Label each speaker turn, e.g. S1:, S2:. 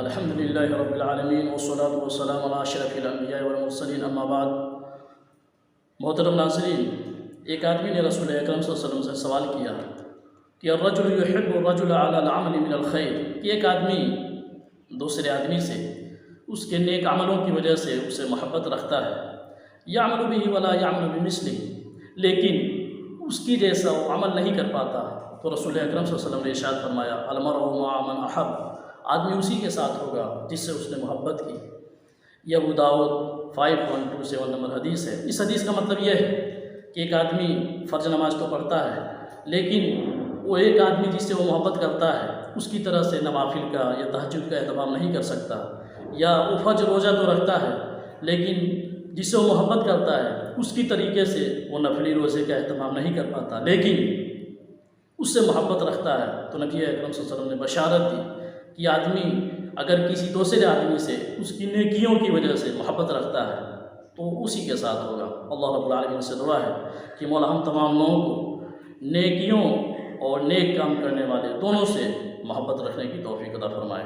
S1: الحمد للہ رب العالمین والصلاة والسلام علی اشرف الانبیاء والمرسلین اما بعد۔ محترم ناظرین، ایک آدمی نے رسول اکرم صلی اللہ علیہ وسلم سے سوال کیا کہ الرجل يحب الرجل على العمل من الخیر، کہ ایک آدمی دوسرے آدمی سے اس کے نیک عملوں کی وجہ سے اسے محبت رکھتا ہے، یعمل به ولا یعمل بمثلہ، لیکن اس کی جیسا وہ عمل نہیں کر پاتا۔ تو رسول اکرم صلی اللہ علیہ وسلم نے ارشاد فرمایا المرء مع من احب، آدمی اسی کے ساتھ ہوگا جس سے اس نے محبت کی۔ یہ ابو داؤد 5127 نمبر حدیث ہے۔ اس حدیث کا مطلب یہ ہے کہ ایک آدمی فرض نماز تو پڑھتا ہے، لیکن وہ ایک آدمی جس سے وہ محبت کرتا ہے اس کی طرح سے نوافل کا یا تہجد کا اہتمام نہیں کر سکتا، یا وہ فجر روزہ تو رکھتا ہے لیکن جس سے وہ محبت کرتا ہے اس کی طریقے سے وہ نفلی روزے کا اہتمام نہیں کر پاتا، لیکن اس سے محبت رکھتا ہے۔ تو نبی اکرم صلی اللہ علیہ وسلم نے بشارت دی کہ آدمی اگر کسی دوسرے آدمی سے اس کی نیکیوں کی وجہ سے محبت رکھتا ہے تو اسی کے ساتھ ہوگا۔ اللہ رب العالمین سے دعا ہے کہ مولا ہم تمام لوگوں کو نیکیوں اور نیک کام کرنے والے دونوں سے محبت رکھنے کی توفیق عطا فرمائے۔